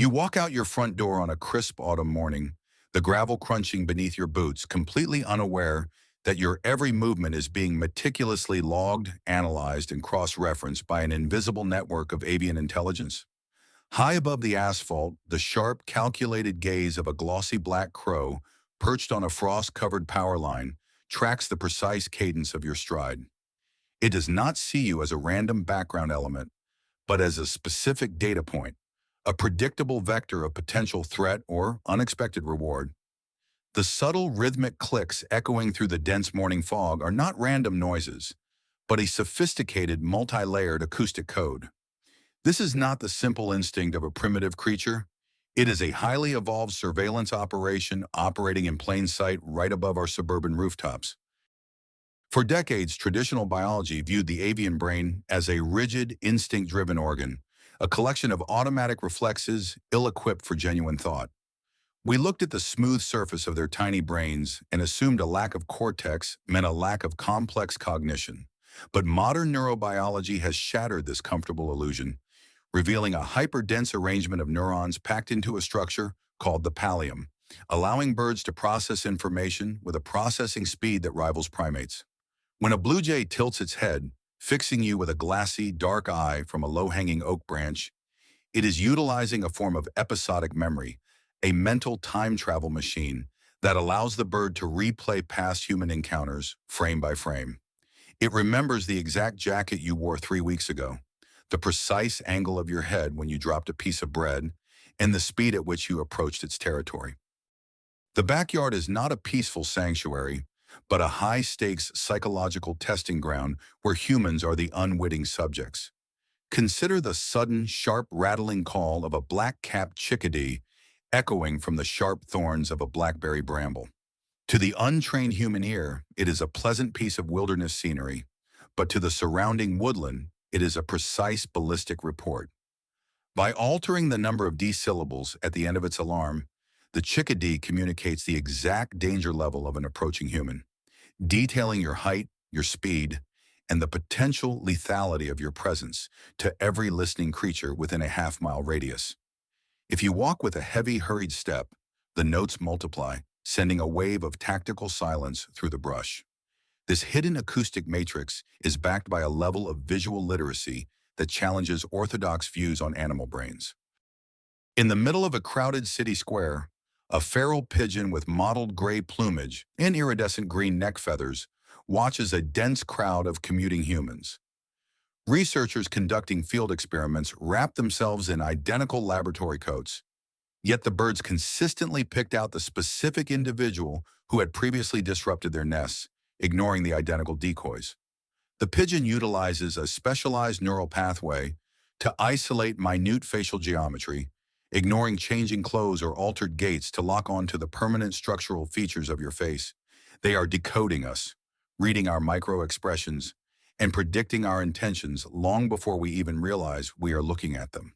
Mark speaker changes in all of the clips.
Speaker 1: You walk out your front door on a crisp autumn morning, the gravel crunching beneath your boots, completely unaware that your every movement is being meticulously logged, analyzed, and cross-referenced by an invisible network of avian intelligence. High above the asphalt, the sharp, calculated gaze of a glossy black crow, perched on a frost-covered power line, tracks the precise cadence of your stride. It does not see you as a random background element, but as a specific data point, a predictable vector of potential threat or unexpected reward. The subtle rhythmic clicks echoing through the dense morning fog are not random noises, but a sophisticated multi-layered acoustic code. This is not the simple instinct of a primitive creature. It is a highly evolved surveillance operation operating in plain sight right above our suburban rooftops. For decades, traditional biology viewed the avian brain as a rigid, instinct-driven organ, a collection of automatic reflexes ill-equipped for genuine thought. We looked at the smooth surface of their tiny brains and assumed a lack of cortex meant a lack of complex cognition. But modern neurobiology has shattered this comfortable illusion, revealing a hyperdense arrangement of neurons packed into a structure called the pallium, allowing birds to process information with a processing speed that rivals primates. When a blue jay tilts its head, fixing you with a glassy, dark eye from a low-hanging oak branch, it is utilizing a form of episodic memory, a mental time travel machine that allows the bird to replay past human encounters frame by frame. It remembers the exact jacket you wore 3 weeks ago, the precise angle of your head when you dropped a piece of bread, and the speed at which you approached its territory. The backyard is not a peaceful sanctuary, but a high-stakes psychological testing ground where humans are the unwitting subjects. Consider the sudden, sharp, rattling call of a black-capped chickadee echoing from the sharp thorns of a blackberry bramble. To the untrained human ear, it is a pleasant piece of wilderness scenery, but to the surrounding woodland, it is a precise ballistic report. By altering the number of D syllables at the end of its alarm, the chickadee communicates the exact danger level of an approaching human, detailing your height, your speed, and the potential lethality of your presence to every listening creature within a half-mile radius. If you walk with a heavy, hurried step, the notes multiply, sending a wave of tactical silence through the brush. This hidden acoustic matrix is backed by a level of visual literacy that challenges orthodox views on animal brains. In the middle of a crowded city square, a feral pigeon with mottled gray plumage and iridescent green neck feathers watches a dense crowd of commuting humans. Researchers conducting field experiments wrap themselves in identical laboratory coats, yet the birds consistently picked out the specific individual who had previously disrupted their nests, ignoring the identical decoys. The pigeon utilizes a specialized neural pathway to isolate minute facial geometry, ignoring changing clothes or altered gaits to lock on to the permanent structural features of your face. They are decoding us, reading our micro-expressions, and predicting our intentions long before we even realize we are looking at them.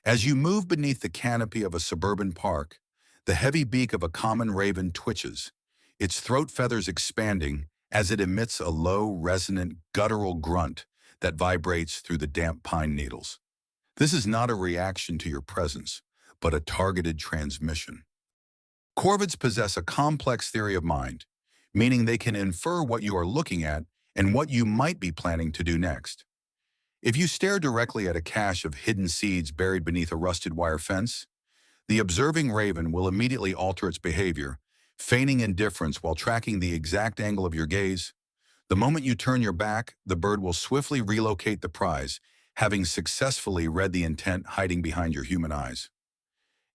Speaker 1: As you move beneath the canopy of a suburban park, the heavy beak of a common raven twitches, its throat feathers expanding as it emits a low, resonant, guttural grunt that vibrates through the damp pine needles. This is not a reaction to your presence, but a targeted transmission. Corvids possess a complex theory of mind, meaning they can infer what you are looking at and what you might be planning to do next. If you stare directly at a cache of hidden seeds buried beneath a rusted wire fence, the observing raven will immediately alter its behavior, feigning indifference while tracking the exact angle of your gaze. The moment you turn your back, the bird will swiftly relocate the prize, having successfully read the intent hiding behind your human eyes.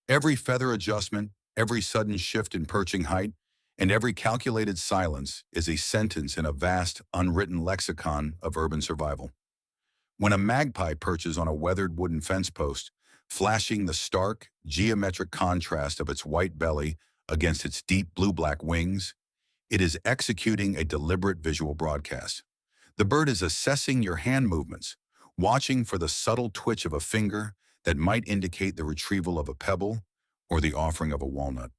Speaker 1: Every feather adjustment, every sudden shift in perching height, and every calculated silence is a sentence in a vast, unwritten lexicon of urban survival. When a magpie perches on a weathered wooden fence post, flashing the stark, geometric contrast of its white belly against its deep blue-black wings, it is executing a deliberate visual broadcast. The bird is assessing your hand movements, watching for the subtle twitch of a finger that might indicate the retrieval of a pebble or the offering of a walnut.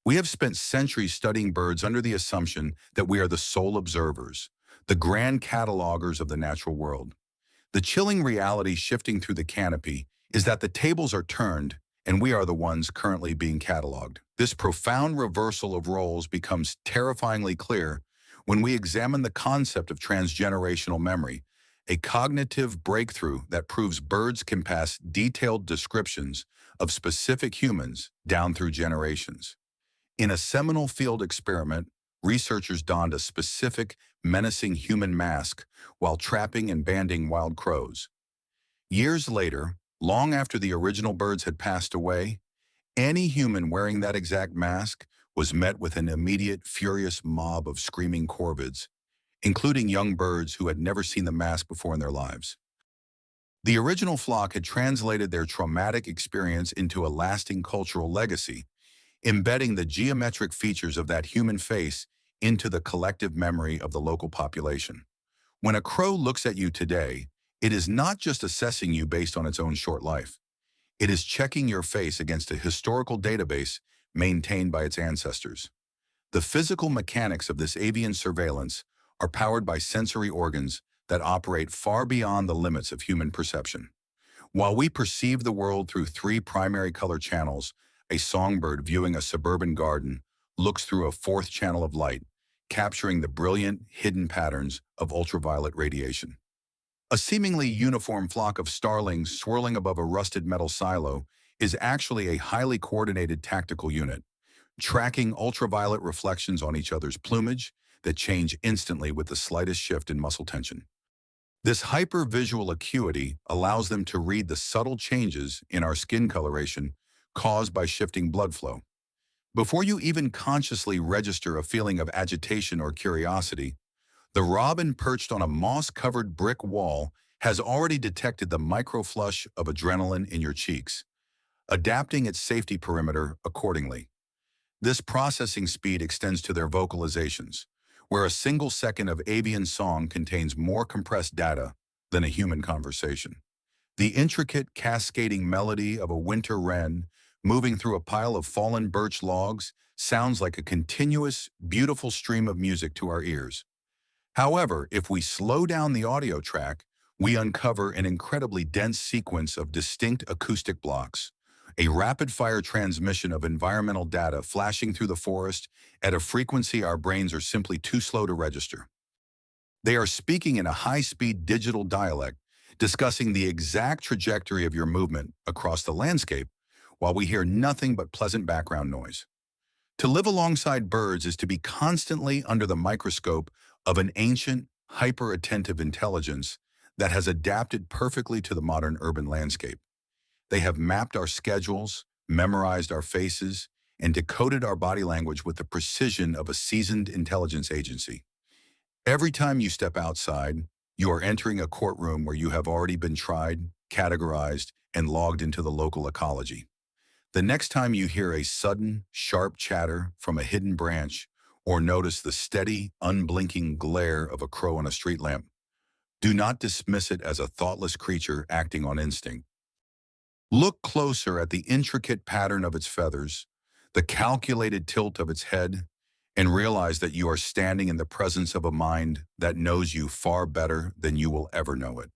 Speaker 1: We have spent centuries studying birds under the assumption that we are the sole observers, the grand catalogers of the natural world. The chilling reality shifting through the canopy is that the tables are turned and we are the ones currently being cataloged. This profound reversal of roles becomes terrifyingly clear when we examine the concept of transgenerational memory, a cognitive breakthrough that proves birds can pass detailed descriptions of specific humans down through generations. In a seminal field experiment, researchers donned a specific, menacing human mask while trapping and banding wild crows. Years later, long after the original birds had passed away, any human wearing that exact mask was met with an immediate, furious mob of screaming corvids, including young birds who had never seen the mask before in their lives. The original flock had translated their traumatic experience into a lasting cultural legacy, embedding the geometric features of that human face into the collective memory of the local population. When a crow looks at you today, it is not just assessing you based on its own short life. It is checking your face against a historical database maintained by its ancestors. The physical mechanics of this avian surveillance are powered by sensory organs that operate far beyond the limits of human perception. While we perceive the world through three primary color channels, a songbird viewing a suburban garden looks through a fourth channel of light, capturing the brilliant, hidden patterns of ultraviolet radiation. A seemingly uniform flock of starlings swirling above a rusted metal silo is actually a highly coordinated tactical unit, tracking ultraviolet reflections on each other's plumage that change instantly with the slightest shift in muscle tension. This hypervisual acuity allows them to read the subtle changes in our skin coloration caused by shifting blood flow. Before you even consciously register a feeling of agitation or curiosity, the robin perched on a moss-covered brick wall has already detected the microflush of adrenaline in your cheeks, adapting its safety perimeter accordingly. This processing speed extends to their vocalizations, where a single second of avian song contains more compressed data than a human conversation. The intricate, cascading melody of a winter wren moving through a pile of fallen birch logs sounds like a continuous, beautiful stream of music to our ears. However, if we slow down the audio track, we uncover an incredibly dense sequence of distinct acoustic blocks, a rapid-fire transmission of environmental data flashing through the forest at a frequency our brains are simply too slow to register. They are speaking in a high-speed digital dialect, discussing the exact trajectory of your movement across the landscape, while we hear nothing but pleasant background noise. To live alongside birds is to be constantly under the microscope of an ancient, hyper-attentive intelligence that has adapted perfectly to the modern urban landscape. They have mapped our schedules, memorized our faces, and decoded our body language with the precision of a seasoned intelligence agency. Every time you step outside, you are entering a courtroom where you have already been tried, categorized, and logged into the local ecology. The next time you hear a sudden, sharp chatter from a hidden branch or notice the steady, unblinking glare of a crow on a street lamp, do not dismiss it as a thoughtless creature acting on instinct. Look closer at the intricate pattern of its feathers, the calculated tilt of its head, and realize that you are standing in the presence of a mind that knows you far better than you will ever know it.